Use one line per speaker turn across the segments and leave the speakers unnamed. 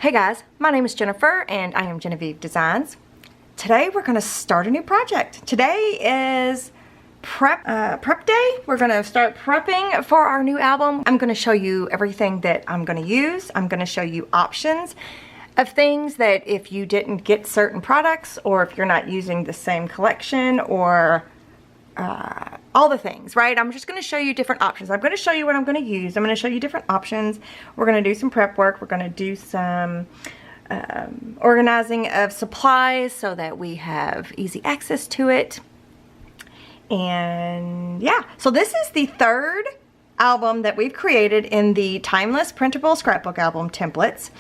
Hey guys, my name is Jennifer and I am Jenofeve Designs. Today we're going to start a new project. Today is prep day. We're going to start prepping for our new album. I'm going to show you everything that I'm going to use. I'm going to show you options of things that if you didn't get certain products, or if you're not using the same collection, or all the things, right? I'm just going to show you different options. I'm going to show you what I'm going to use. I'm going to show you different options. We're going to do some prep work. We're going to do some organizing of supplies so that we have easy access to it. And yeah, so this is the third album that we've created in the Timeless Printable Scrapbook Album templates,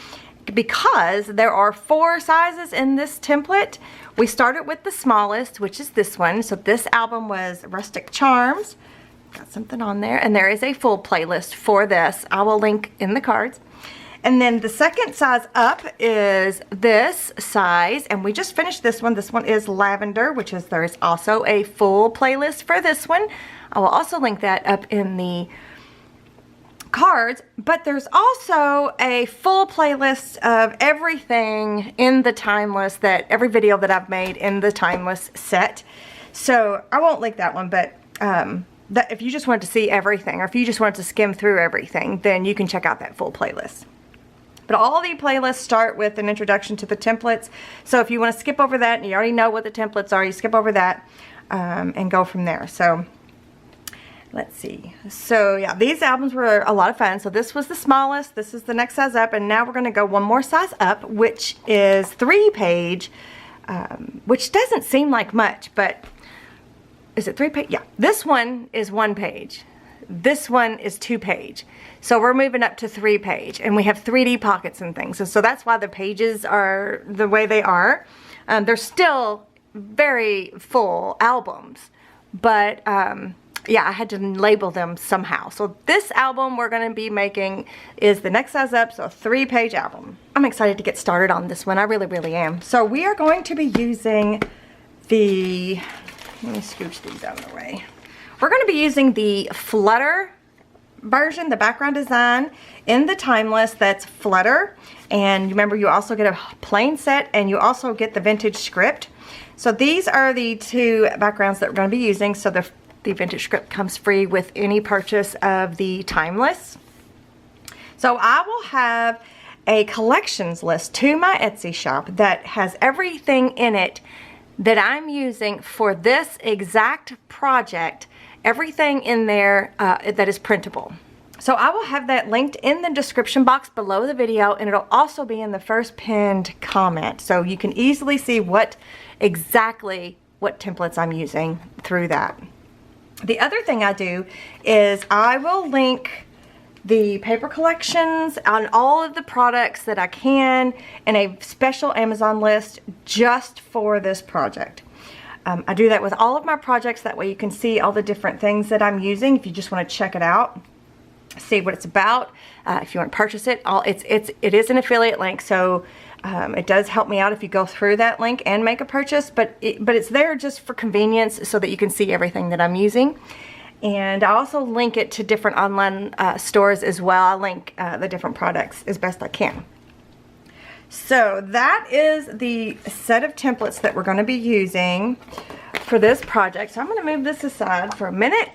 because there are 4 sizes in this template. We started with the smallest, which is this one. So this album was Rustic Charms. Got something on there, and there is a full playlist for this. I will link in the cards. And then the second size up is this size, and we just finished this one. This one is Lavender, which is, there is also a full playlist for this one. I will also link that up in the cards, but there's also a full playlist of everything in the Timeless, that every video that I've made in the Timeless set. So I won't link that one, but that if you just wanted to see everything, or if you just wanted to skim through everything, then you can check out that full playlist. But all the playlists start with an introduction to the templates. So if you want to skip over that and you already know what the templates are, you skip over that and go from there. So let's see. So yeah, these albums were a lot of fun. So this was the smallest, this is the next size up, and now we're going to go one more size up, which is 3-page, which doesn't seem like much, but is it 3-page? Yeah, this one is 1-page. This one is 2-page. So we're moving up to 3-page, and we have 3D pockets and things. So that's why the pages are the way they are. They're still very full albums, but yeah, I had to label them somehow. So this album we're going to be making is the next size up, so a 3-page album. I'm excited to get started on this one. I really, really am. So we are going to be using the, let me scooch these out of the way. We're going to be using the Flutter version, the background design in the Timeless, that's Flutter. And remember, you also get a plain set and you also get the vintage script. So these are the 2 backgrounds that we're going to be using. So the vintage script comes free with any purchase of the Timeless. So I will have a collections list to my Etsy shop that has everything in it that I'm using for this exact project. Everything in there that is printable. So I will have that linked in the description box below the video, and it'll also be in the first pinned comment. So you can easily see exactly what templates I'm using through that. The other thing I do is I will link the paper collections on all of the products that I can in a special Amazon list just for this project. I do that with all of my projects. That way you can see all the different things that I'm using if you just want to check it out, see what it's about. If you want to purchase it, it is an affiliate link, so it does help me out if you go through that link and make a purchase, but it's there just for convenience so that you can see everything that I'm using. And I also link it to different online stores as well. I link the different products as best I can. So that is the set of templates that we're going to be using for this project. So I'm going to move this aside for a minute.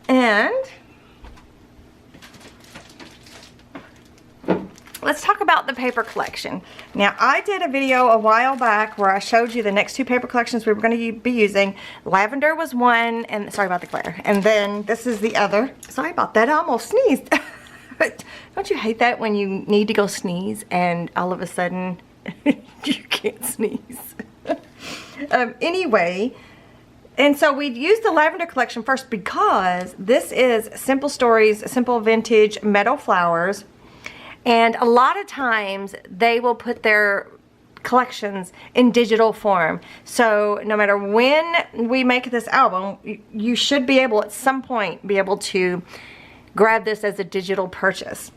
And let's talk about the paper collection. Now, I did a video a while back where I showed you the next 2 paper collections we were going to be using. Lavender was one, and sorry about the glare. And then this is the other. Sorry about that, I almost sneezed. But don't you hate that when you need to go sneeze and all of a sudden you can't sneeze? Anyway, and so we used the Lavender collection first because this is Simple Stories, Simple Vintage Meadow Flowers. And a lot of times they will put their collections in digital form. So no matter when we make this album, you should be able at some point be able to grab this as a digital purchase.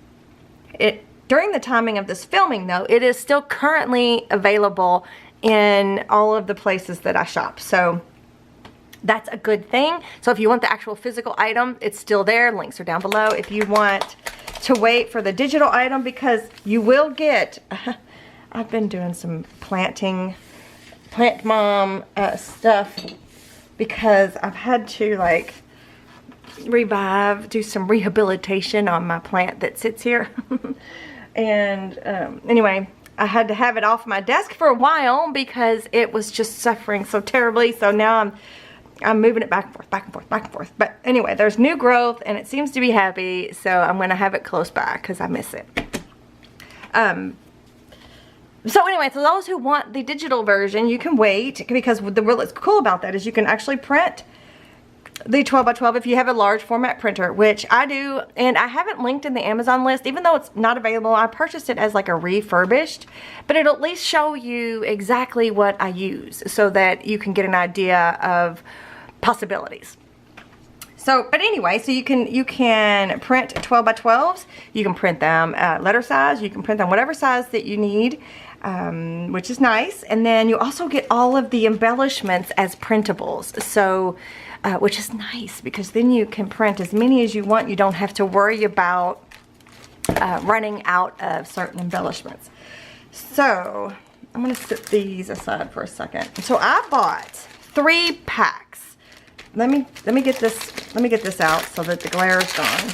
During the timing of this filming though, it is still currently available in all of the places that I shop. So that's a good thing. So if you want the actual physical item, it's still there. Links are down below. If you want to wait for the digital item, because you will get, I've been doing some plant mom stuff, because I've had to like do some rehabilitation on my plant that sits here. And anyway, I had to have it off my desk for a while because it was just suffering so terribly. So now I'm moving it back and forth, back and forth, back and forth. But anyway, there's new growth and it seems to be happy. So I'm going to have it close by because I miss it. So anyway, for those who want the digital version, you can wait, because what's cool about that is you can actually print the 12 by 12 if you have a large format printer, which I do, and I haven't linked in the Amazon list, even though it's not available. I purchased it as like a refurbished, but it'll at least show you exactly what I use so that you can get an idea of possibilities. So, but anyway, so you can print 12 by 12s. You can print them letter size. You can print them whatever size that you need, which is nice. And then you also get all of the embellishments as printables. So, which is nice, because then you can print as many as you want. You don't have to worry about running out of certain embellishments. So I'm going to set these aside for a second. So I bought 3 packs. Let me get this out so that the glare is gone.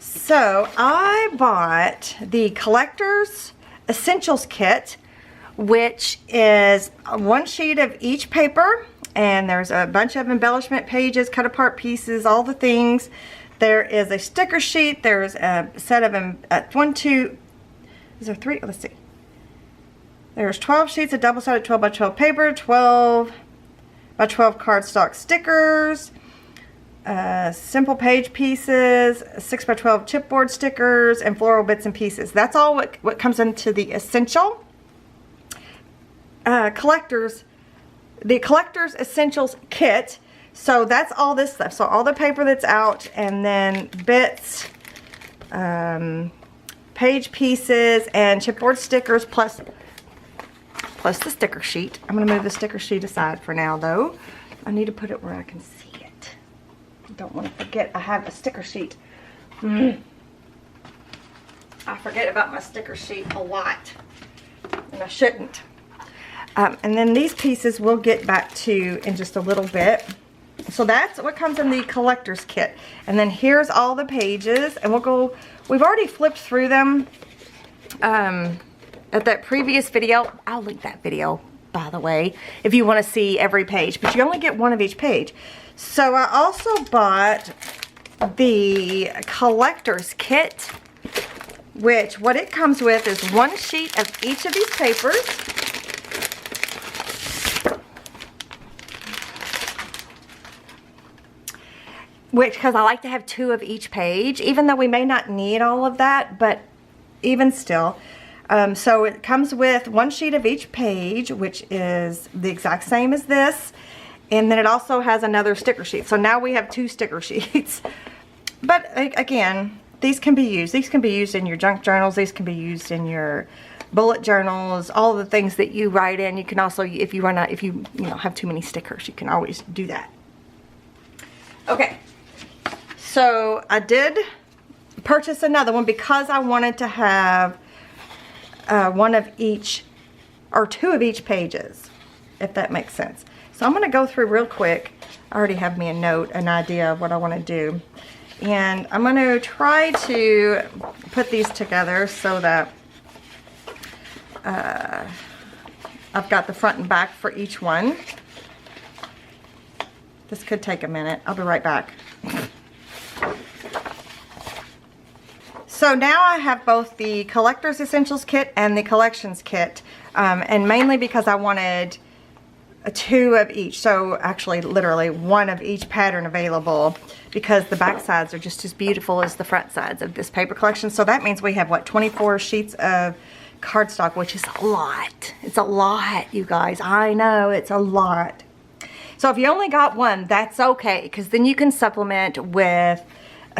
So I bought the Collector's Essentials Kit, which is 1 sheet of each paper. And there's a bunch of embellishment pages, cut apart pieces, all the things. There is a sticker sheet. There's a set of is there 3? Let's see. There's 12 sheets of double-sided 12 by 12 paper, 12 by 12 cardstock stickers, simple page pieces, 6 by 12 chipboard stickers, and floral bits and pieces. That's all what comes into the essential the Collector's Essentials Kit. So that's all this stuff. So all the paper that's out, and then bits, page pieces, and chipboard stickers, plus the sticker sheet. I'm going to move the sticker sheet aside for now, though. I need to put it where I can see it. I don't want to forget I have a sticker sheet. I forget about my sticker sheet a lot, and I shouldn't. And then these pieces we'll get back to in just a little bit. So that's what comes in the collector's kit. And then here's all the pages, and we've already flipped through them at that previous video. I'll link that video, by the way, if you want to see every page, but you only get 1 of each page. So I also bought the collector's kit, which what it comes with is 1 sheet of each of these papers. Because I like to have 2 of each page, even though we may not need all of that, but even still. So it comes with 1 sheet of each page, which is the exact same as this. And then it also has another sticker sheet. So now we have 2 sticker sheets. But again, these can be used. These can be used in your junk journals. These can be used in your bullet journals, all the things that you write in. You can also, if you have too many stickers, you can always do that. Okay. So I did purchase another one because I wanted to have 1 of each, or 2 of each pages, if that makes sense. So I'm going to go through real quick. I already have me an idea of what I want to do. And I'm going to try to put these together so that I've got the front and back for each one. This could take a minute. I'll be right back. So now I have both the Collector's Essentials Kit and the Collections Kit, and mainly because I wanted 2 of each. So actually literally 1 of each pattern available, because the back sides are just as beautiful as the front sides of this paper collection. So that means we have, what, 24 sheets of cardstock, which is a lot. It's a lot, you guys. I know, it's a lot. So if you only got 1, that's okay, because then you can supplement with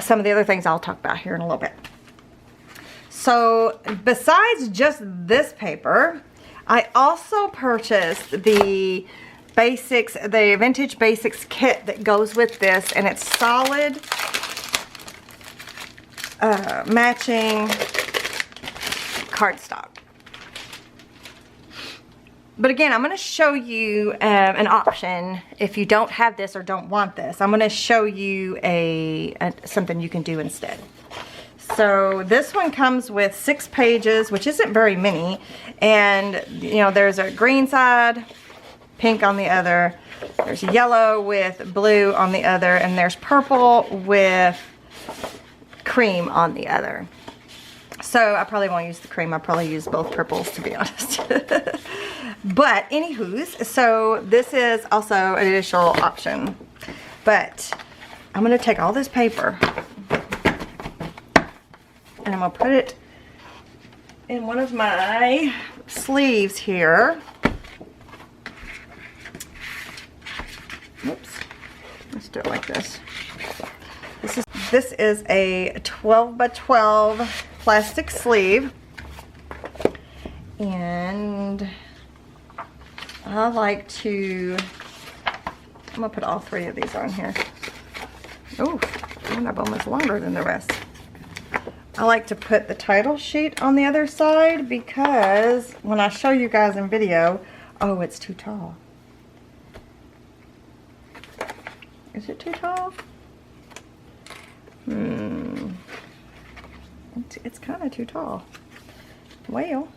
some of the other things I'll talk about here in a little bit. So besides just this paper, I also purchased the basics, the Vintage Basics kit that goes with this, and it's solid. matching cardstock. But again, I'm going to show you an option if you don't have this or don't want this. I'm going to show you something you can do instead. So this one comes with 6 pages, which isn't very many. And, you know, there's a green side, pink on the other. There's yellow with blue on the other. And there's purple with cream on the other. So I probably won't use the cream. I'll probably use both purples, to be honest. But anywho's, so this is also an additional option. But I'm going to take all this paper and I'm going to put it in one of my sleeves here. Oops. Let's do it like this. This is a 12 by 12 plastic sleeve. And I like to, I'm going to put all 3 of these on here. Oh, one of them is longer than the rest. I like to put the title sheet on the other side because when I show you guys in video, oh, it's too tall. Is it too tall? It's kind of too tall. Well,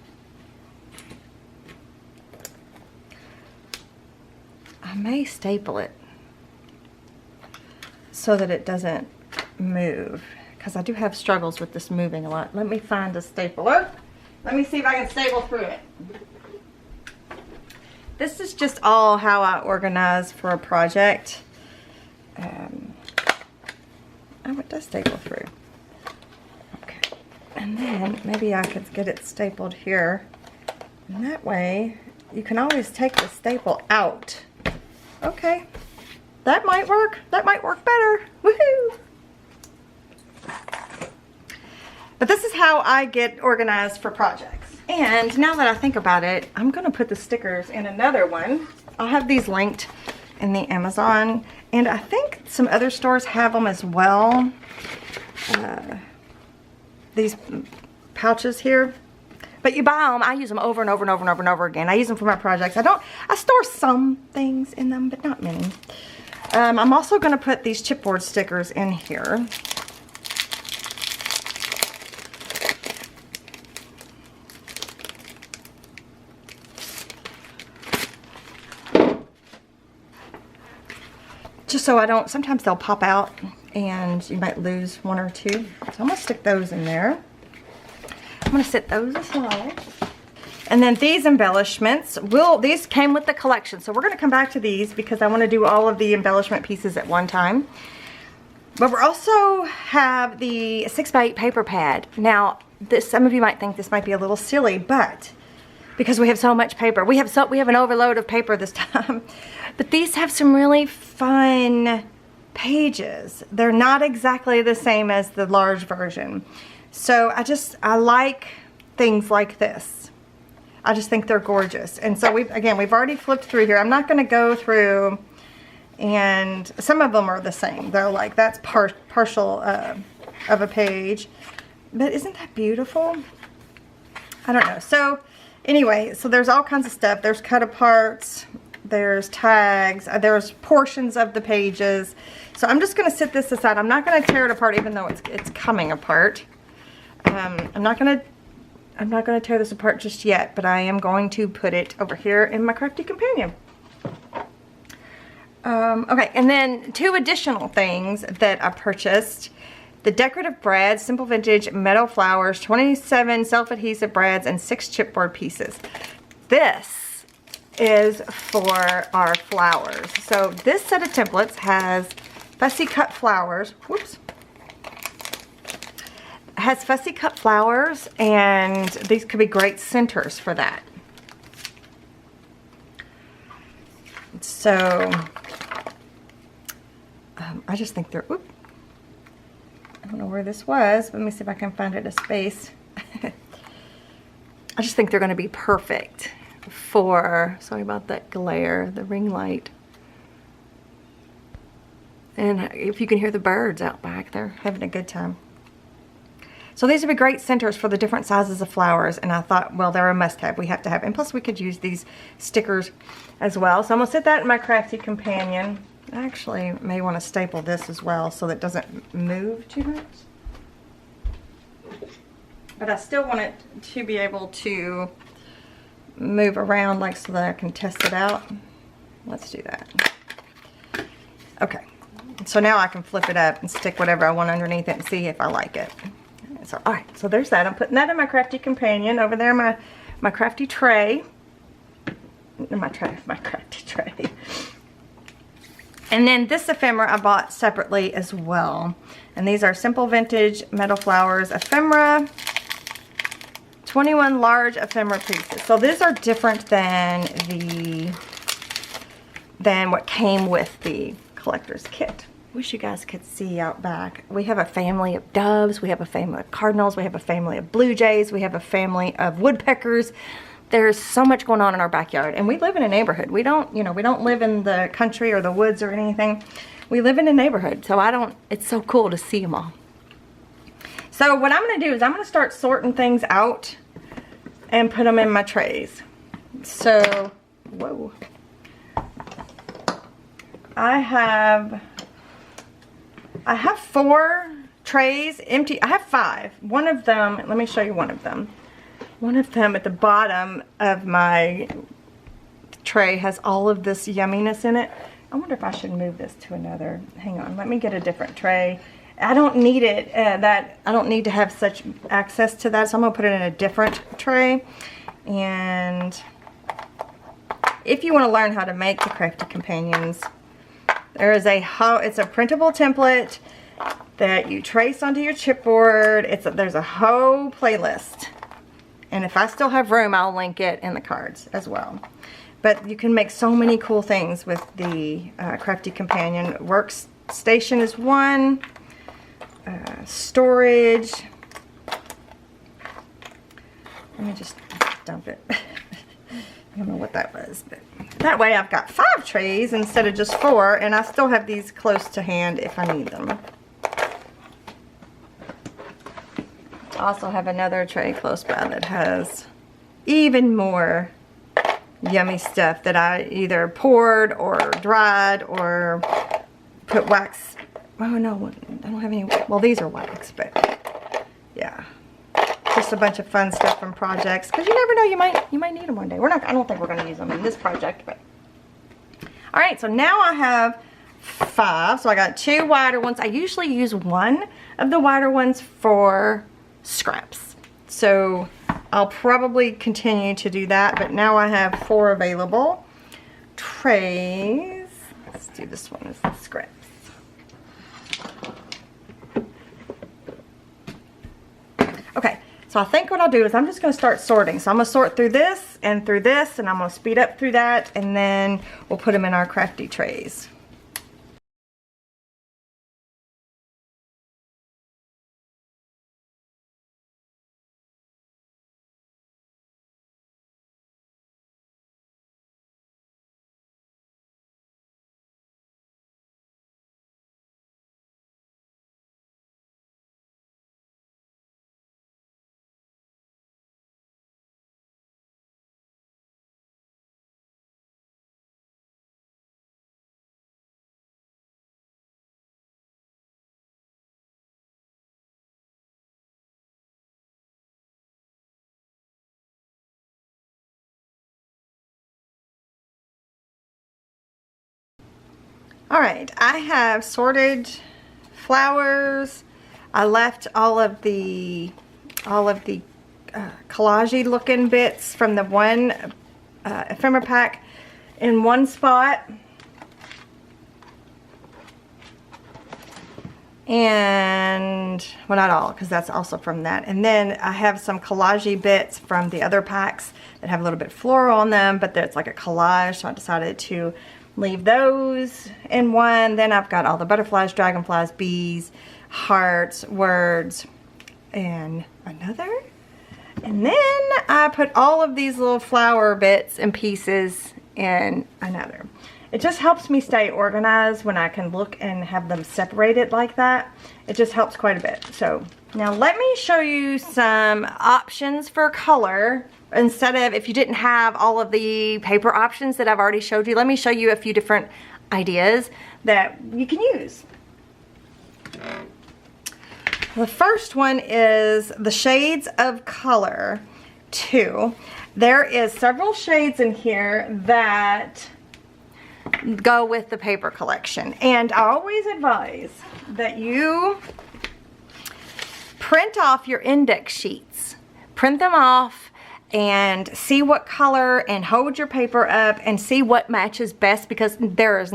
I may staple it so that it doesn't move, because I do have struggles with this moving a lot. Let me find a stapler. Let me see if I can staple through it. This is just all how I organize for a project. Oh, it does staple through. Okay. And then maybe I could get it stapled here. And that way you can always take the staple out. Okay. That might work. That might work better. Woohoo! But this is how I get organized for projects. And now that I think about it, I'm going to put the stickers in another one. I'll have these linked in the Amazon. And I think some other stores have them as well. These pouches here. But you buy them, I use them over and over and over and over and over again. I use them for my projects. I store some things in them, but not many. I'm also going to put these chipboard stickers in here. Just so I don't, sometimes they'll pop out and you might lose 1 or 2. So I'm going to stick those in there. I'm going to set those aside. And then these embellishments, these came with the collection. So we're going to come back to these because I want to do all of the embellishment pieces at one time. But we also have the 6x8 paper pad. Now, some of you might think this might be a little silly, but because we have so much paper. We have an overload of paper this time. But these have some really fun pages. They're not exactly the same as the large version. So I like things like this. I just think they're gorgeous. And so we've already flipped through here. I'm not going to go through, and some of them are the same. They're like, that's partial of a page. But isn't that beautiful? I don't know. So anyway, so there's all kinds of stuff. There's cut aparts. There's tags. There's portions of the pages. So I'm just going to set this aside. I'm not going to tear it apart, even though it's coming apart. I'm not going to tear this apart just yet, but I am going to put it over here in my crafty companion. Okay, and then 2 additional things that I purchased. The decorative brads, simple vintage meadow flowers, 27 self-adhesive brads, and 6 chipboard pieces. This is for our flowers. So this set of templates has fussy cut flowers. Whoops. Has fussy cut flowers, and these could be great centers for that. So I just think they're, oops, I don't know where this was. Let me see if I can find it a space. I just think they're going to be perfect for, sorry about that glare, the ring light. And if you can hear the birds out back, they're having a good time. So these would be great centers for the different sizes of flowers, and I thought, well, they're a must-have. We have to have, and plus we could use these stickers as well. So I'm gonna set that in my crafty companion. I actually may want to staple this as well so that it doesn't move too much. But I still want it to be able to move around, like, so that I can test it out. Let's do that. Okay, so now I can flip it up and stick whatever I want underneath it and see if I like it. So, all right, so there's that. I'm putting that in my crafty companion. Over there, my crafty tray. My crafty tray. And then this ephemera I bought separately as well. And these are Simple Vintage Meadow Flowers ephemera. 21 large ephemera pieces. So these are different than what came with the collector's kit. Wish you guys could see out back. We have a family of doves, we have a family of cardinals, we have a family of blue jays, we have a family of woodpeckers. There's so much going on in our backyard, and we live in a neighborhood. We don't, you know, we don't live in the country or the woods or anything. We live in a neighborhood, so it's so cool to see them all. So what I'm gonna do is I'm gonna start sorting things out and put them in my trays. So, whoa. I have 4 trays empty. I have 5. One of them, let me show you one of them. One of them at the bottom of my tray has all of this yumminess in it. I wonder if I should move this to another. Hang on, let me get a different tray. I don't need it, I don't need to have such access to that, so I'm gonna put it in a different tray. And if you wanna learn how to make the crafty companions, there is it's a printable template that you trace onto your chipboard. There's a whole playlist. And if I still have room, I'll link it in the cards as well. But you can make so many cool things with the crafty companion. Workstation is one. Storage. Let me just dump it. I don't know what that was, but that way I've got 5 trays instead of just 4, and I still have these close to hand if I need them. I also have another tray close by that has even more yummy stuff that I either poured or dried or put wax. Oh no, I don't have any. Well, these are wax, but yeah, just a bunch of fun stuff from projects, because you never know, you might need them one day. I don't think we're going to use them in this project, but all right. So now I have 5. So I got 2 wider ones. I usually use one of the wider ones for scraps, so I'll probably continue to do that, but now I have 4 available trays. Let's do this one as the scraps. Okay, so I think what I'll do is I'm just going to start sorting. So I'm going to sort through this, and I'm going to speed up through that, and then we'll put them in our crafty trays. All right, I have sorted flowers. I left all of the collage-y looking bits from the one ephemera pack in one spot. And, well, not all, because that's also from that. And then I have some collage-y bits from the other packs that have a little bit floral on them, but it's like a collage, so I decided to leave those in one. Then I've got all the butterflies, dragonflies, bees, hearts, words, and another. And then I put all of these little flower bits and pieces in another. It just helps me stay organized when I can look and have them separated like that. It just helps quite a bit. So Now let me show you some options for color. Instead of, if you didn't have all of the paper options that I've already showed you, let me show you a few different ideas that you can use. The first one is the shades of color 2. There is several shades in here that go with the paper collection, and I always advise that you print off your index sheets. Print them off and see what color, and hold your paper up and see what matches best, because there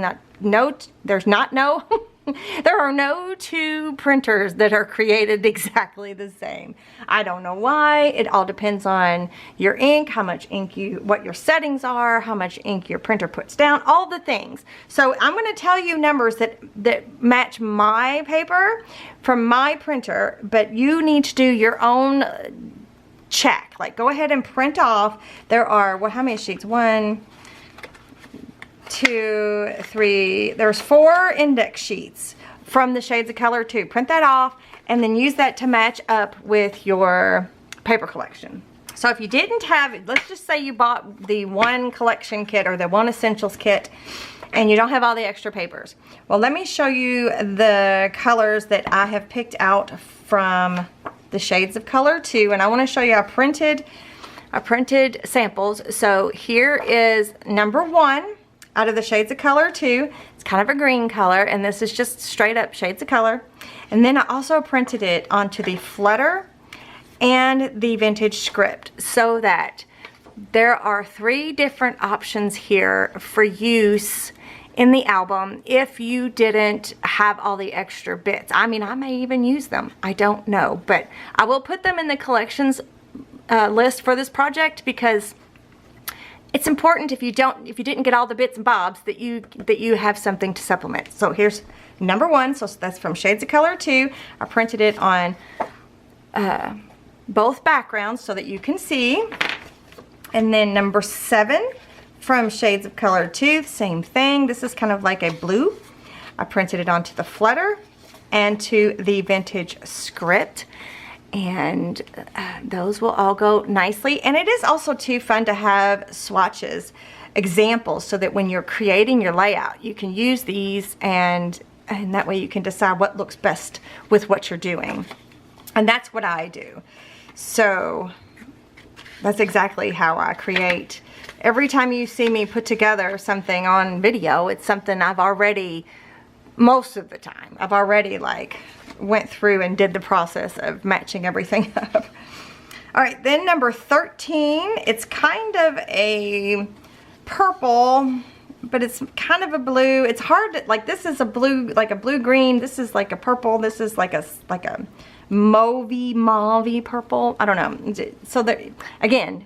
are no two printers that are created exactly the same. I don't know why. It all depends on your ink, how much ink what your settings are, how much ink your printer puts down, all the things. So I'm going to tell you numbers that match my paper from my printer, but you need to do your own check. Like, go ahead and print off. There are, well, how many sheets? 1, 2, 3, there's 4 index sheets from the shades of color 2. Print that off and then use that to match up with your paper collection. So if you didn't have, let's just say you bought the 1 collection kit or the 1 essentials kit and you don't have all the extra papers. Well, let me show you the colors that I have picked out from the shades of color 2, and I want to show you I printed samples. So here is number 1 out of the shades of color 2. It's kind of a green color, and this is just straight up shades of color. And then I also printed it onto the Flutter and the Vintage Script, so that there are 3 different options here for use in the album if you didn't have all the extra bits. I mean, I may even use them, I don't know, but I will put them in the collections list for this project, because it's important if you didn't get all the bits and bobs that you have something to supplement. So here's number 1. So that's from shades of color 2. I printed it on both backgrounds so that you can see. And then number 7 from shades of color 2, same thing. This is kind of like a blue. I printed it onto the Flutter and to the Vintage Script, and those will all go nicely. And it is also too fun to have swatches, examples, so that when you're creating your layout, you can use these, and that way you can decide what looks best with what you're doing. And that's what I do. So that's exactly how I create. Every time you see me put together something on video, it's something I've already, most of the time, I've already like went through and did the process of matching everything up. All right, then number 13, it's kind of a purple, but it's kind of a blue. It's hard to, like, this is a blue, like a blue-green. This is like a purple. This is like a mauve purple. I don't know. So that, again,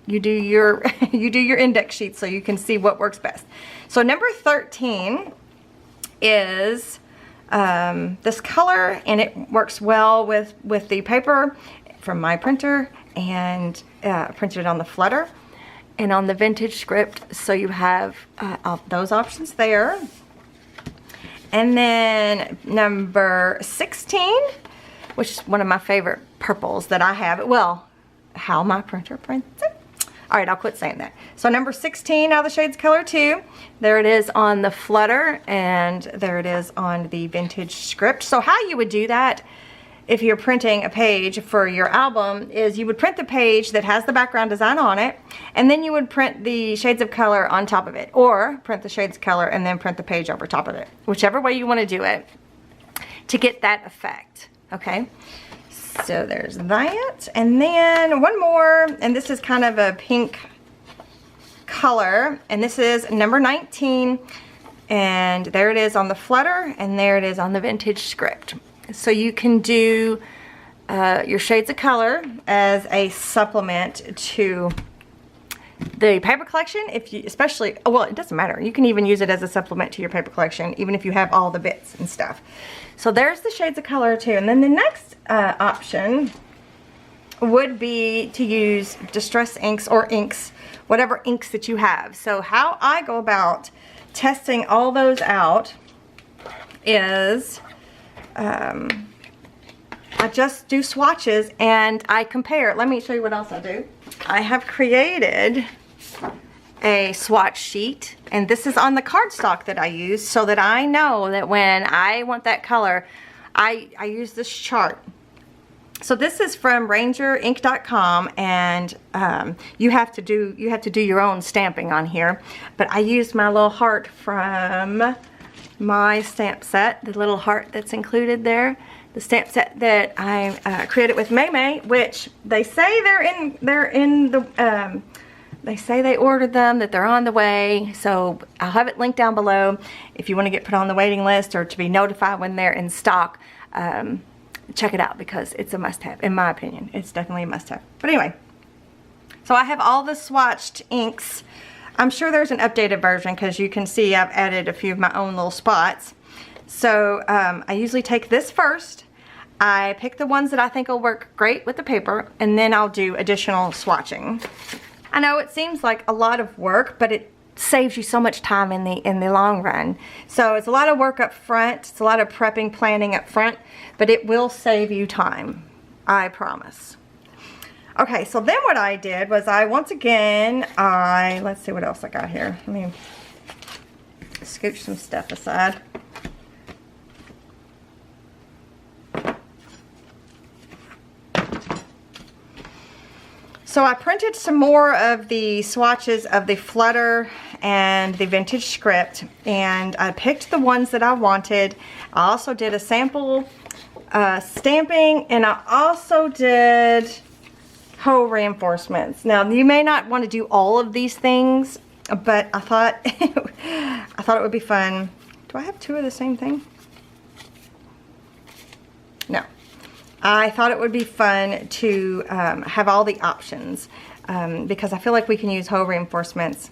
you do your index sheet so you can see what works best. So number 13 is this color, and it works well with the paper from my printer, and printed it on the Flutter and on the Vintage Script. So you have those options there. And then number 16, which is one of my favorite purples that I have. Well, how my printer prints it. All right, I'll quit saying that. So number 16 out of the shades color 2. There it is on the Flutter, and there it is on the Vintage Script. So how you would do that if you're printing a page for your album is you would print the page that has the background design on it, and then you would print the shades of color on top of it, or print the shades of color and then print the page over top of it. Whichever way you want to do it to get that effect, okay? So there's that, and then one more, and this is kind of a pink color, and this is number 19, and there it is on the Flutter, and there it is on the Vintage Script. So you can do your shades of color as a supplement to the paper collection, if you, especially, well, it doesn't matter. You can even use it as a supplement to your paper collection, even if you have all the bits and stuff. So there's the shades of color too. And then the next option would be to use distress inks or inks, whatever inks that you have. So how I go about testing all those out is I just do swatches and I compare. Let me show you what else I do. I have created a swatch sheet, and this is on the cardstock that I use so that I know that when I want that color, I use this chart. So this is from rangerink.com, and you have to do your own stamping on here. But I used my little heart from my stamp set, the little heart that's included there, the stamp set that I created with May, which they say they're in the they say they ordered them, that they're on the way. So I'll have it linked down below if you want to get put on the waiting list or to be notified when they're in stock. Check it out because it's a must-have, in my opinion. It's definitely a must-have. But anyway, so I have all the swatched inks. I'm sure there's an updated version because you can see I've added a few of my own little spots. So I usually take this first. I pick the ones that I think will work great with the paper, and then I'll do additional swatching. I know it seems like a lot of work, but it saves you so much time in the long run. So it's a lot of work up front. It's a lot of prepping, planning up front, but it will save you time. I promise. Okay, so then what I did was let's see what else I got here. Let me scooch some stuff aside. So I printed some more of the swatches of the Flutter and the Vintage Script, and I picked the ones that I wanted. I also did a sample stamping, and I also did hole reinforcements. Now you may not want to do all of these things, but I thought it would be fun. Do I have two of the same thing? No. I thought it would be fun to have all the options because I feel like we can use hole reinforcements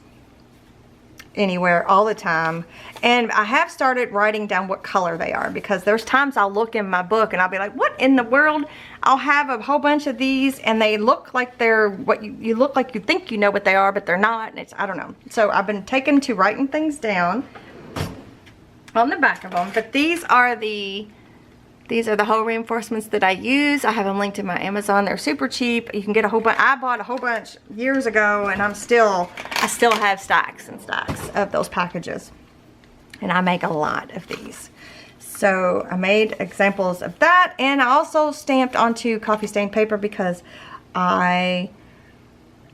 anywhere all the time. And I have started writing down what color they are because there's times I'll look in my book and I'll be like, what in the world? I'll have a whole bunch of these and they look like they're what you look like you think you know what they are, but they're not. And I don't know. So I've been taken to writing things down on the back of them. But these are the hole reinforcements that I use. I have them linked in my Amazon. They're super cheap. You can get a whole bunch. I bought a whole bunch years ago, and I still have stacks and stacks of those packages. And I make a lot of these. So I made examples of that, and I also stamped onto coffee stained paper because I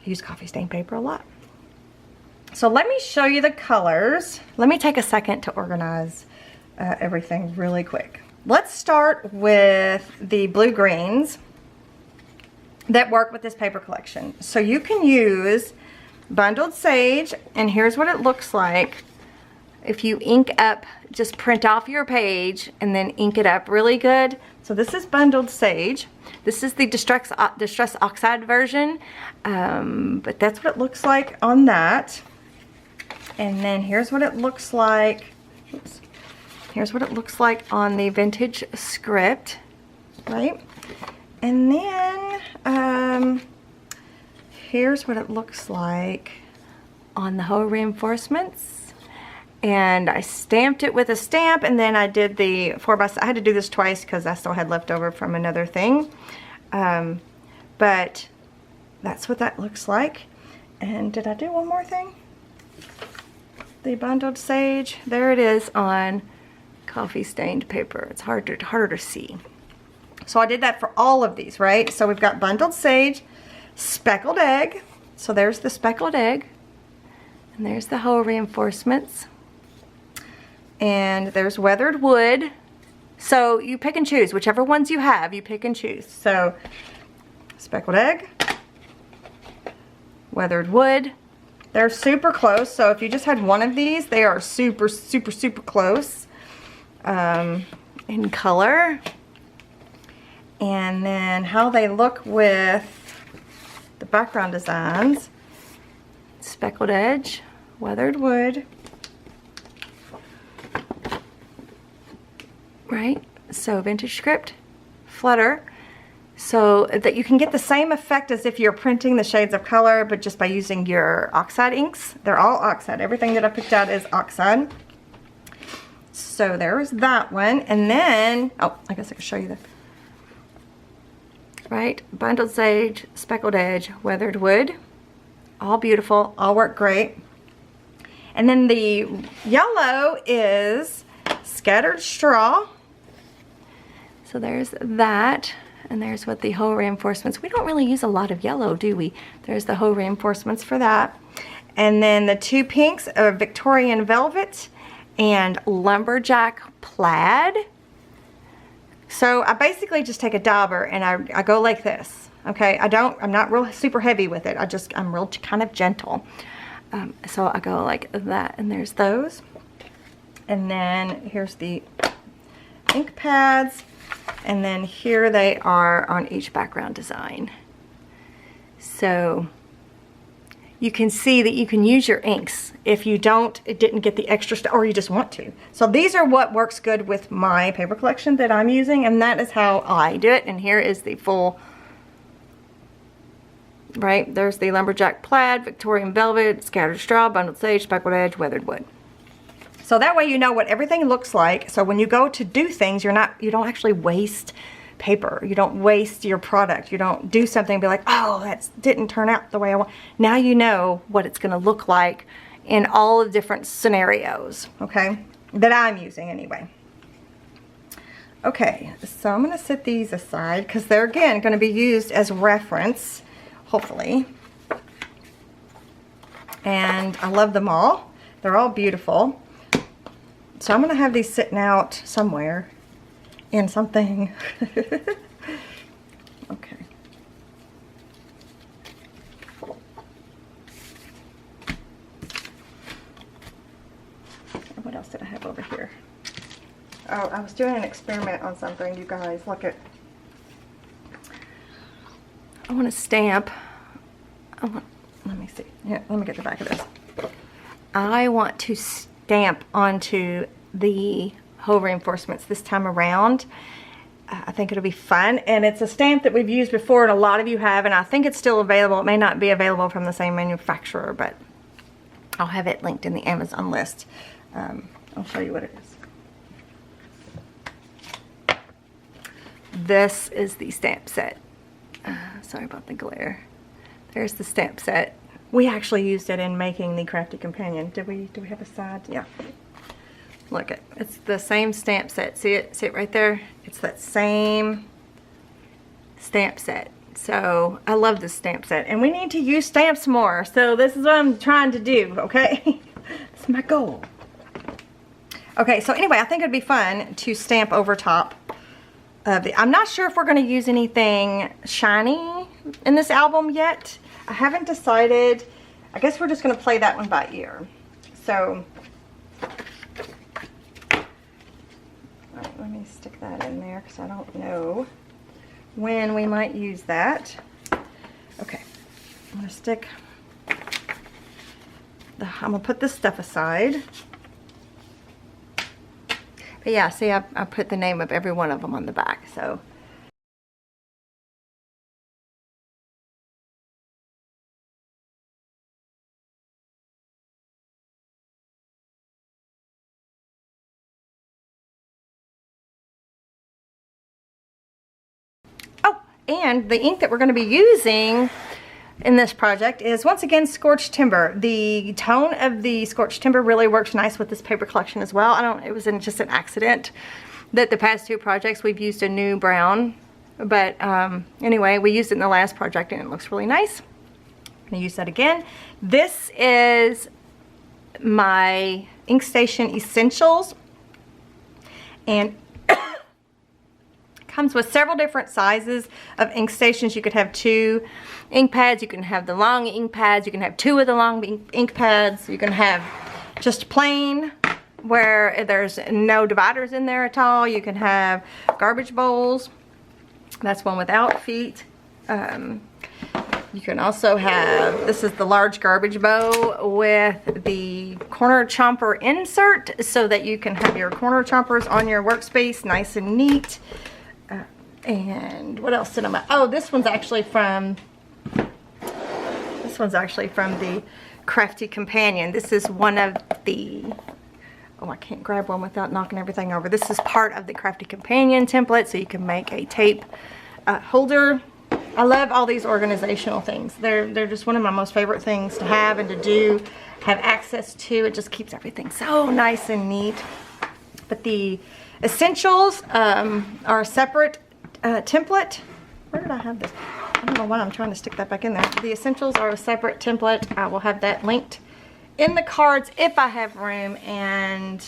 use coffee stained paper a lot. So let me show you the colors. Let me take a second to organize everything really quick. Let's start with the blue greens that work with this paper collection. So you can use bundled sage, and here's what it looks like. If you ink up, just print off your page and then ink it up really good. So this is bundled sage. This is the distress oxide version, but that's what it looks like on that. And then here's what it looks like. Oops. Here's what it looks like on the Vintage Script, right? And then here's what it looks like on the hole reinforcements. And I stamped it with a stamp, and then I did the 4x6. I had to do this twice because I still had leftover from another thing. But that's what that looks like. And did I do one more thing? The bundled sage, there it is on coffee stained paper. It's harder to see. So I did that for all of these, right? So we've got bundled sage, speckled egg. So there's the speckled egg. And there's the hole reinforcements. And there's weathered wood. So you pick and choose. Whichever ones you have, you pick and choose. So speckled egg, weathered wood. They're super close. So if you just had one of these, they are super, super, super close. In color, and then how they look with the background designs. Speckled edge, weathered wood, right? So Vintage Script, Flutter, so that you can get the same effect as if you're printing the shades of color, but just by using your oxide inks. They're all oxide. Everything that I picked out is oxide. So there's that one. And then, oh, I guess I can show you right? Bundled sage, speckled edge, weathered wood. All beautiful, all work great. And then the yellow is scattered straw. So there's that. And there's what the whole reinforcements. We don't really use a lot of yellow, do we? There's the whole reinforcements for that. And then the two pinks are Victorian velvet and lumberjack plaid. So I basically just take a dauber and I go like this. Okay, I'm not real super heavy with it. I'm real kind of gentle. So I go like that, and there's those. And then here's the ink pads. And then here they are on each background design. So you can see that you can use your inks if you didn't get the extra stuff, or you just want to. So these are what works good with my paper collection that I'm using, and that is how I do it. And here is the full, right, there's the lumberjack plaid, Victorian velvet, scattered straw, bundled sage, speckled edge, weathered wood. So that way you know what everything looks like. So when you go to do things, you don't actually waste paper. You don't waste your product. You don't do something and be like, oh, that didn't turn out the way I want. Now you know what it's going to look like in all the different scenarios, okay, that I'm using anyway. Okay, so I'm going to set these aside because they're, again, going to be used as reference, hopefully. And I love them all. They're all beautiful. So I'm going to have these sitting out somewhere in something. Okay. What else did I have over here? Oh, I was doing an experiment on something, you guys. Look at. I want to stamp. Let me see. Yeah, let me get the back of this. I want to stamp onto the whole reinforcements this time around. I think it'll be fun, and it's a stamp that we've used before and a lot of you have, and I think it's still available. It may not be available from the same manufacturer, but I'll have it linked in the Amazon list. I'll show you what it is. This is the stamp set. Sorry about the glare. There's the stamp set. We actually used it in making the Crafty Companion. Do we have a side? Yeah. Look, it's the same stamp set. See it? See it right there? It's that same stamp set. So I love this stamp set, and we need to use stamps more. So this is what I'm trying to do, okay? It's my goal. Okay, so anyway, I think it'd be fun to stamp over top of the, I'm not sure if we're going to use anything shiny in this album yet. I haven't decided. I guess we're just going to play that one by ear. So, alright, let me stick that in there because I don't know when we might use that. Okay, I'm going to stick, I'm going to put this stuff aside. But yeah, see, I put the name of every one of them on the back, so. Oh, and the ink that we're going to be using in this project is, once again, Scorched Timber. The tone of the Scorched Timber really works nice with this paper collection as well. It was just an accident that the past two projects we've used a new brown, but anyway, we used it in the last project and it looks really nice. I'm going to use that again. This is my Inkstation Essentials, and comes with several different sizes of ink stations. You could have 2 ink pads, you can have the long ink pads, you can have 2 of the long ink pads, you can have just plain where there's no dividers in there at all. You can have garbage bowls. That's one without feet. You can also have, this is the large garbage bowl with the corner chomper insert so that you can have your corner chompers on your workspace nice and neat. And what else did I buy? Oh, this one's actually from the Crafty Companion. This is one of the, oh, I can't grab one without knocking everything over. This is part of the Crafty Companion template, so you can make a tape holder I love all these organizational things. They're just one of my most favorite things to have and to do, have access to. It just keeps everything so nice and neat. But the essentials are a separate template. Where did I have this? I don't know why I'm trying to stick that back in there. The essentials are a separate template. I will have that linked in the cards if I have room, and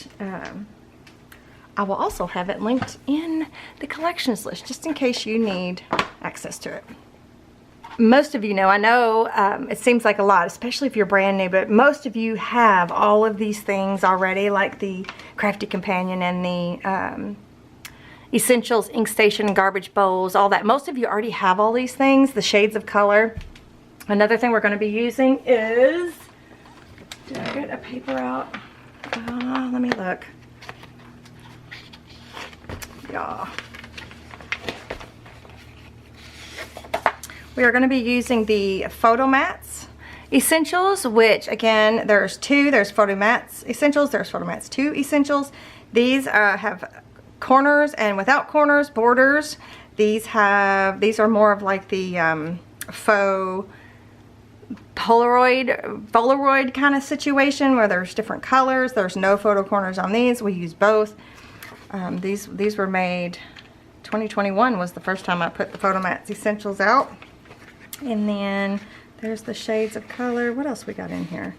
I will also have it linked in the collections list just in case you need access to it. Most of you know, I know it seems like a lot, especially if you're brand new, but most of you have all of these things already, like the Crafty Companion and the Essentials, Ink Station, Garbage Bowls, all that. Most of you already have all these things, the shades of color. Another thing we're going to be using is, did I get a paper out? Let me look. Yeah. We are going to be using the Photo Mats Essentials, which again, there's two. There's Photo Mats Essentials, there's Photo Mats 2 Essentials. These have corners and without corners, borders. These are more of like the faux Polaroid kind of situation where there's different colors. There's no photo corners on these. We use both. These were made, 2021 was the first time I put the Photo Mats Essentials out. And then there's the shades of color. What else we got in here?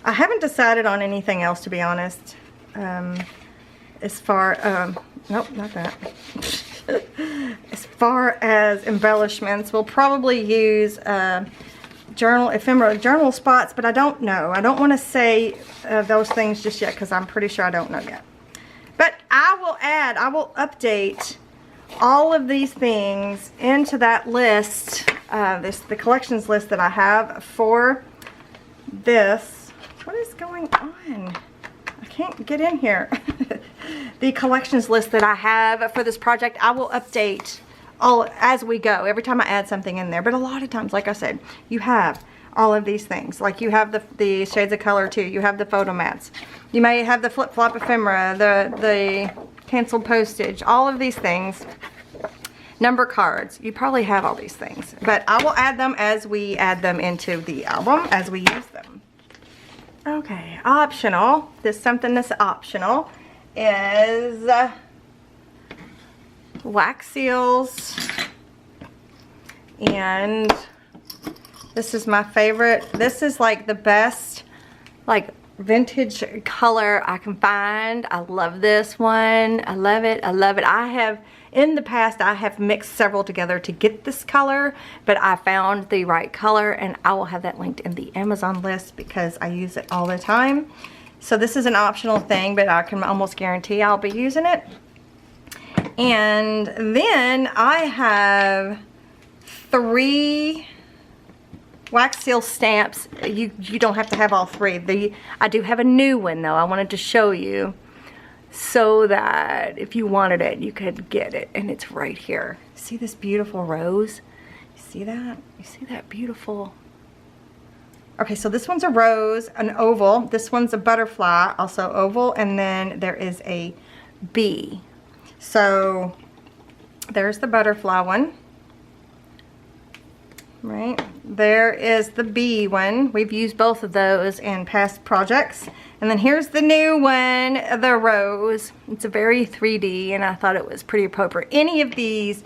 I haven't decided on anything else, to be honest. As far, nope, not that. As far as embellishments, we'll probably use ephemera journal spots, but I don't know. I don't want to say those things just yet because I'm pretty sure I don't know yet. But I will update all of these things into that list, the collections list that I have for this. What is going on? I can't get in here. The collections list that I have for this project, I will update all as we go, every time I add something in there. But a lot of times, like I said, you have all of these things. Like you have the shades of color too. You have the photo mats. You may have the flip-flop ephemera, the canceled postage, all of these things. Number cards. You probably have all these things. But I will add them as we add them into the album, as we use them. Okay, optional. This something that's optional is wax seals, and this is my favorite. This is like the best like vintage color I can find. I love this one. I love it. I love it. In the past, I have mixed several together to get this color, but I found the right color, and I will have that linked in the Amazon list because I use it all the time. So this is an optional thing, but I can almost guarantee I'll be using it. And then I have 3 wax seal stamps. You don't have to have all 3. I do have a new one though I wanted to show you, so that if you wanted it, you could get it. And it's right here. See this beautiful rose? You see that? You see that beautiful? Okay, so this one's a rose, an oval. This one's a butterfly, also oval. And then there is a bee. So there's the butterfly one. Right? There is the bee one. We've used both of those in past projects. And then here's the new one, the rose. It's a very 3D, and I thought it was pretty appropriate. Any of these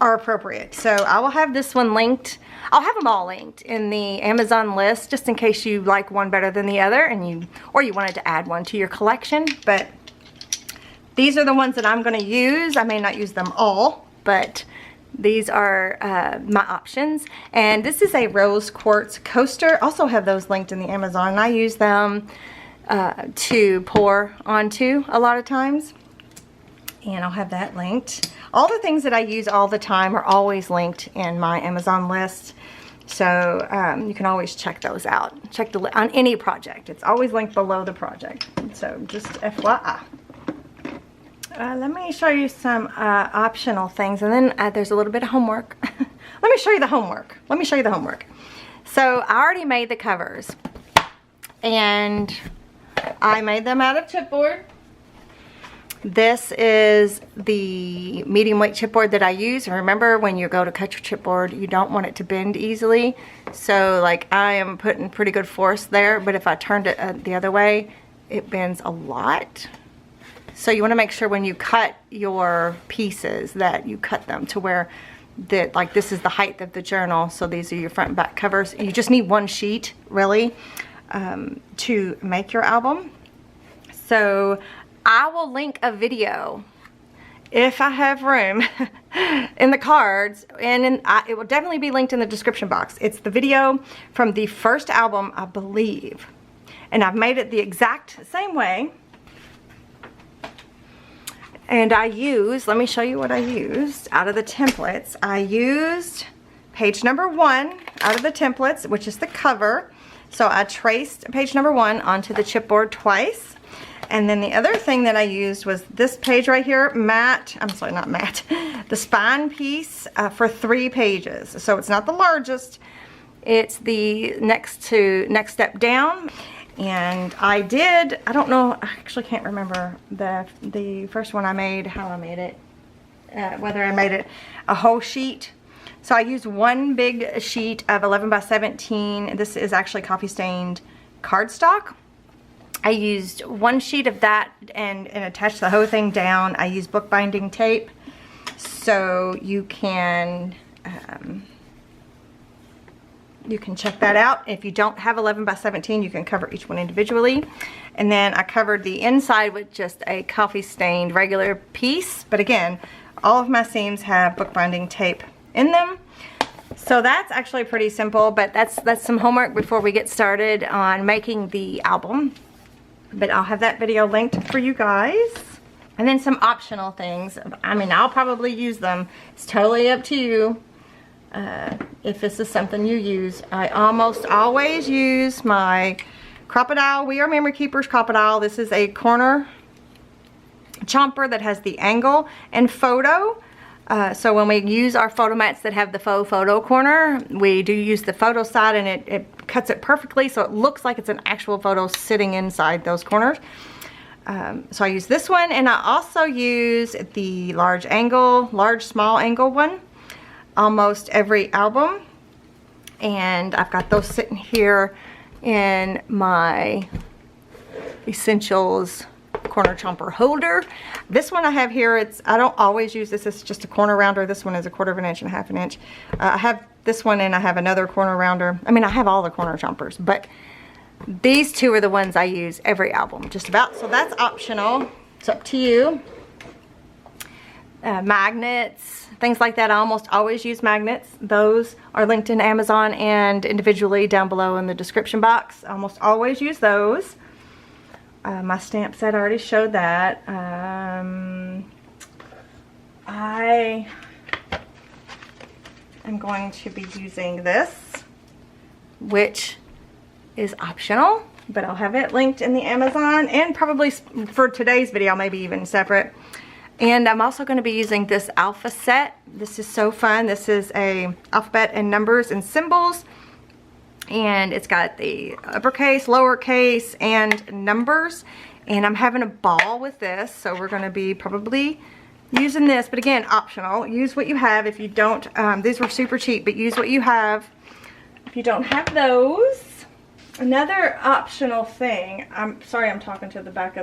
are appropriate. So I will have this one linked. I'll have them all linked in the Amazon list, just in case you like one better than the other, and or you wanted to add one to your collection. But these are the ones that I'm going to use. I may not use them all, but these are my options. And this is a rose quartz coaster. Also have those linked in the Amazon, and I use them to pour onto a lot of times, and I'll have that linked. All the things that I use all the time are always linked in my Amazon list, so you can always check those out. Check on any project. It's always linked below the project, so just FYI. Let me show you some optional things, and then there's a little bit of homework. Let me show you the homework. So I already made the covers, and I made them out of chipboard. This is the medium weight chipboard that I use. And remember, when you go to cut your chipboard, you don't want it to bend easily. So like I am putting pretty good force there, but if I turned it the other way, it bends a lot. So you want to make sure when you cut your pieces that you cut them to where that, like, this is the height of the journal. So these are your front and back covers. You just need one sheet really to make your album. So I will link a video if I have room in the cards, and it will definitely be linked in the description box. It's the video from the first album, I believe, and I've made it the exact same way. And I used, let me show you what I used out of the templates. I used page number 1 out of the templates, which is the cover. So I traced page number 1 onto the chipboard twice. And then the other thing that I used was this page right here, matte, I'm sorry, not matte, the spine piece for 3 pages. So it's not the largest, it's the next step down. And I don't know, I actually can't remember the first one I made, how I made it, whether I made it a whole sheet. So I used one big sheet of 11 by 17. This is actually coffee stained cardstock. I used one sheet of that and attached the whole thing down. I used bookbinding tape, so you can check that out. If you don't have 11 by 17, you can cover each one individually. And then I covered the inside with just a coffee stained regular piece. But again, all of my seams have bookbinding tape in them. So that's actually pretty simple, but that's some homework before we get started on making the album. But I'll have that video linked for you guys. And then some optional things. I mean, I'll probably use them. It's totally up to you. If this is something you use. I almost always use my Crocodile. We Are Memory Keepers Crocodile. This is a corner chomper that has the angle and photo. So when we use our photo mats that have the faux photo corner, we do use the photo side, and it cuts it perfectly so it looks like it's an actual photo sitting inside those corners. So I use this one, and I also use the large small angle one almost every album. And I've got those sitting here in my Essentials corner chomper holder. This one I have here, I don't always use this. It's just a corner rounder. This one is a 1/4 inch and 1/2 inch. I have this one, and I have another corner rounder. I mean, I have all the corner chompers, but these two are the ones I use every album, just about. So that's optional. It's up to you. Magnets, things like that. I almost always use magnets. Those are linked in Amazon and individually down below in the description box. I almost always use those. My stamp set, I already showed that. I am going to be using this, which is optional, but I'll have it linked in the Amazon, and probably for today's video, maybe even separate. And I'm also going to be using this alpha set. This is so fun. This is a alphabet and numbers and symbols. And it's got the uppercase, lowercase, and numbers. And I'm having a ball with this. So we're going to be probably using this. But again, optional. Use what you have. If you don't, these were super cheap, but use what you have. If you don't have those. Another optional thing. I'm sorry, I'm talking to the back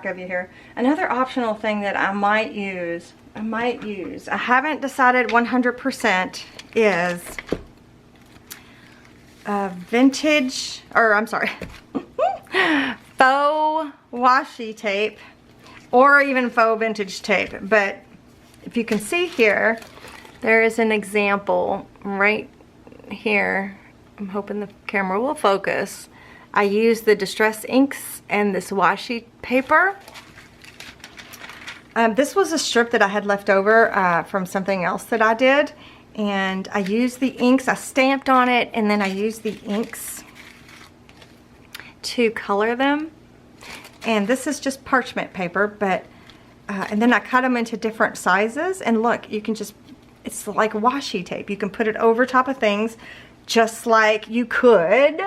of you here. Another optional thing that I might use, I haven't decided 100%, is vintage, or I'm sorry, faux washi tape, or even faux vintage tape. But if you can see here, there is an example right here. I'm hoping the camera will focus. I use the Distress inks and this washi paper. This was a strip that I had left over from something else that I did. And I used the inks, I stamped on it, and then I used the inks to color them. And this is just parchment paper, but, and then I cut them into different sizes. And look, you can just, it's like washi tape. You can put it over top of things just like you could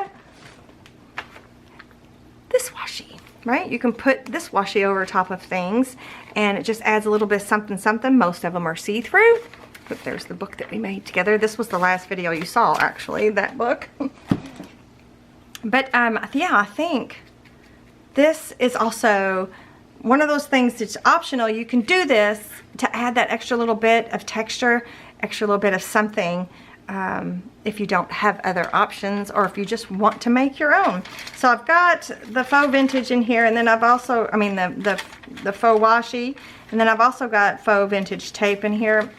this washi. right? You can put this washi over top of things and it just adds a little bit of something something. Most of them are see-through. But there's the book that we made together. This was the last video you saw, actually, that book. But yeah, I think this is also one of those things that's optional. You can do this to add that extra little bit of texture, extra little bit of something, if you don't have other options or if you just want to make your own. So I've got the faux vintage in here, and then I've also, I mean the faux washi, and then I've also got faux vintage tape in here.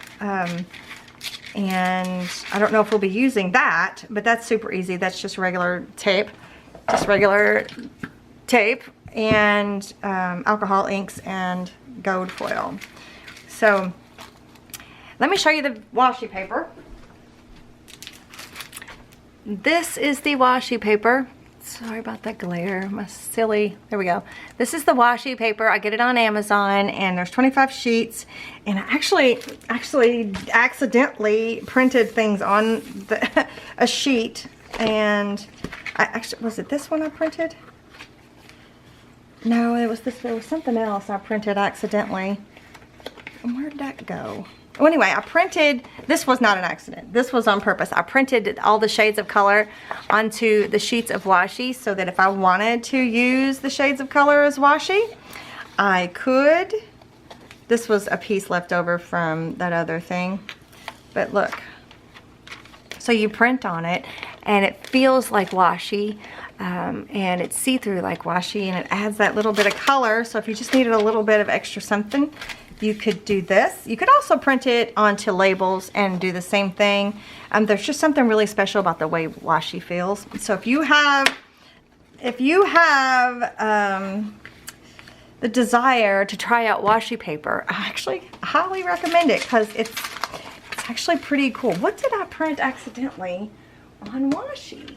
And I don't know if we'll be using that, but that's super easy. That's just regular tape, and alcohol inks and gold foil. So let me show you the washi paper. This is the washi paper. Sorry about that glare, my silly, there we go. This is the washi paper. I get it on Amazon, and there's 25 sheets, and I actually accidentally printed things on a sheet, and was it this one I printed? No, it was this, there was something else I printed accidentally. Where did that go? Well, anyway, I printed, this was not an accident. This was on purpose. I printed all the shades of color onto the sheets of washi so that if I wanted to use the shades of color as washi, I could. This was a piece left over from that other thing. But look. So you print on it and it feels like washi. And it's see-through like washi, and it adds that little bit of color. So if you just needed a little bit of extra something, you could do this. You could also print it onto labels and do the same thing. There's just something really special about the way washi feels. So if you have the desire to try out washi paper, I actually highly recommend it because it's actually pretty cool. What did I print accidentally on washi?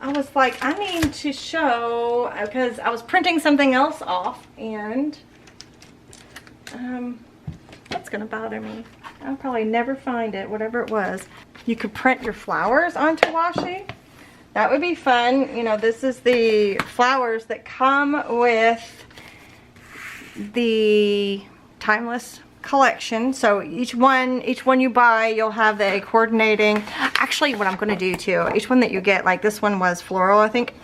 I was like, I need to show, because I was printing something else off, and that's gonna bother me. I'll probably never find it, whatever it was. You could print your flowers onto washi. That would be fun. You know, this is the flowers that come with the Timeless collection. So each one you buy, you'll have the coordinating. Actually, what I'm going to do too, each one that you get, like this one was floral, I think.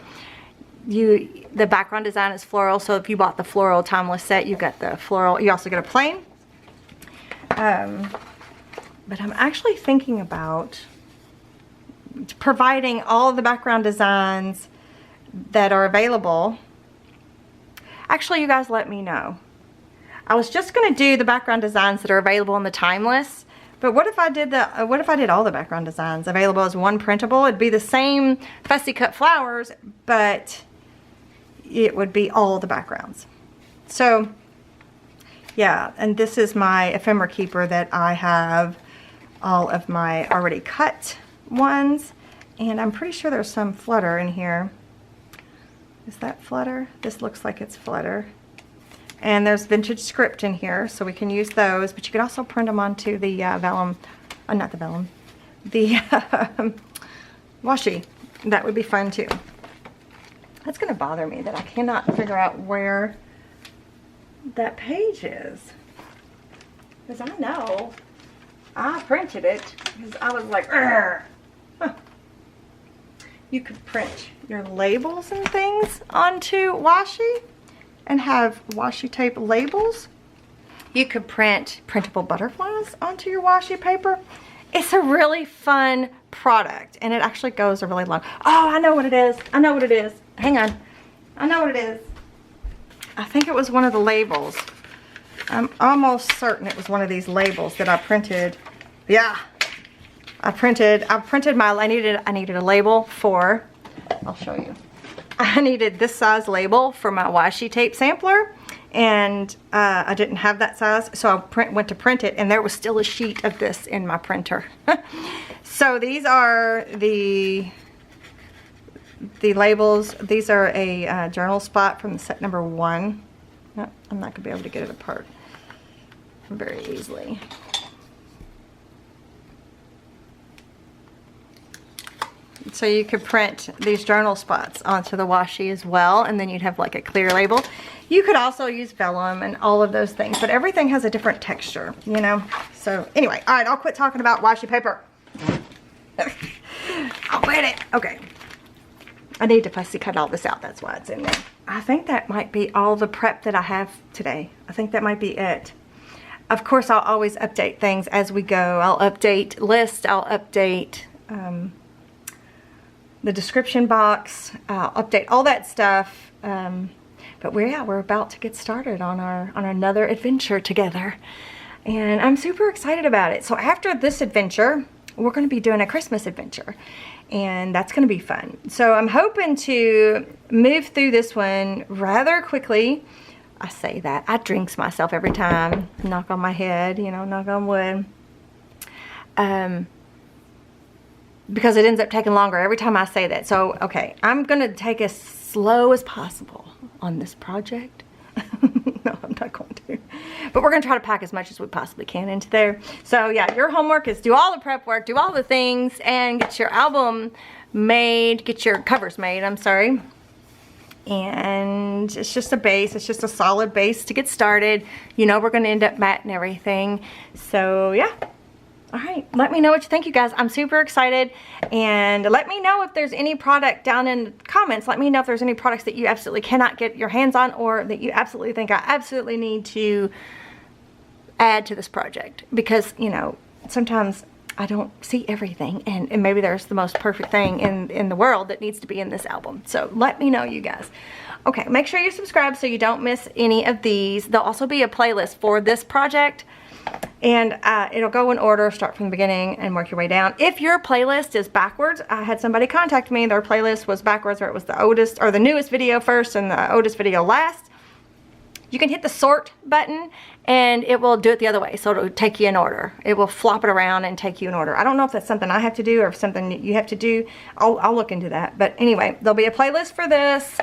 The background design is floral, so if you bought the floral Timeless set, you got the floral. You also get a plain. But I'm actually thinking about providing all of the background designs that are available. Actually, you guys let me know. I was just going to do the background designs that are available in the Timeless, but what if I did all the background designs available as one printable? It'd be the same fussy cut flowers, but it would be all the backgrounds. So yeah, and this is my ephemera keeper that I have all of my already cut ones, and I'm pretty sure there's some flutter in here. Is that flutter? This looks like it's flutter. And there's vintage script in here, so we can use those, but you could also print them onto the vellum, not the vellum, the washi. That would be fun too. That's gonna bother me that I cannot figure out where that page is. Because I know I printed it, because I was like, huh. You could print your labels and things onto washi and have washi tape labels. You could print printable butterflies onto your washi paper. It's a really fun product, and it actually goes a really long. Oh, I know what it is. I know what it is. Hang on. I know what it is. I think it was one of the labels. I'm almost certain it was one of these labels that I printed. Yeah. I printed my, I needed a label for, I'll show you. I needed this size label for my washi tape sampler, and I didn't have that size, so I went to print it, and there was still a sheet of this in my printer. So these are the labels. These are a journal spot from the set number 1. No, I'm not gonna be able to get it apart very easily. So you could print these journal spots onto the washi as well, and then you'd have like a clear label. You could also use vellum and all of those things, but everything has a different texture, you know? So anyway, all right, I'll quit talking about washi paper. I'll quit it. Okay. I need to fussy cut all this out. That's why it's in there. I think that might be all the prep that I have today. I think that might be it. Of course, I'll always update things as we go. I'll update lists. I'll update the description box. I'll update all that stuff. But we're about to get started on another adventure together. And I'm super excited about it. So after this adventure, we're going to be doing a Christmas adventure. And that's going to be fun. So I'm hoping to move through this one rather quickly. I say that. I jinx myself every time. Knock on my head, you know, knock on wood. Because it ends up taking longer every time I say that. So, okay, I'm going to take as slow as possible on this project. No, I'm not going to. But we're going to try to pack as much as we possibly can into there. So, yeah, your homework is do all the prep work, do all the things, and get your album made, get your covers made, I'm sorry. And it's just a base. It's just a solid base to get started. You know we're going to end up matting everything. So, yeah. All right. Let me know what you think, you guys. I'm super excited. And let me know if there's any product down in the comments. Let me know if there's any products that you absolutely cannot get your hands on or that you absolutely think I absolutely need to add to this project. Because, you know, sometimes I don't see everything, and maybe there's the most perfect thing in the world that needs to be in this album. So let me know, you guys. Okay, make sure you subscribe so you don't miss any of these. There'll also be a playlist for this project, and it'll go in order, start from the beginning and work your way down. If your playlist is backwards, I had somebody contact me, their playlist was backwards, or it was the oldest or the newest video first and the oldest video last. You can hit the sort button and it will do it the other way. So it'll take you in order. It will flop it around and take you in order. I don't know if that's something I have to do or if something you have to do. I'll look into that. But anyway, there'll be a playlist for this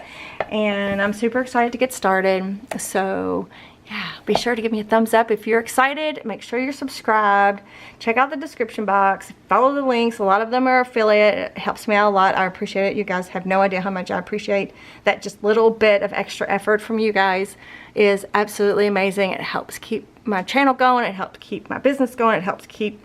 and I'm super excited to get started. So yeah, be sure to give me a thumbs up if you're excited. Make sure you're subscribed. Check out the description box. Follow the links. A lot of them are affiliate. It helps me out a lot. I appreciate it. You guys have no idea how much I appreciate that. Just little bit of extra effort from you guys is absolutely amazing. It helps keep my channel going. It helps keep my business going. It helps keep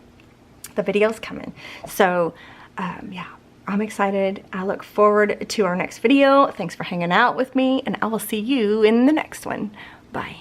the videos coming. So yeah, I'm excited. I look forward to our next video. Thanks for hanging out with me, and I will see you in the next one. Bye.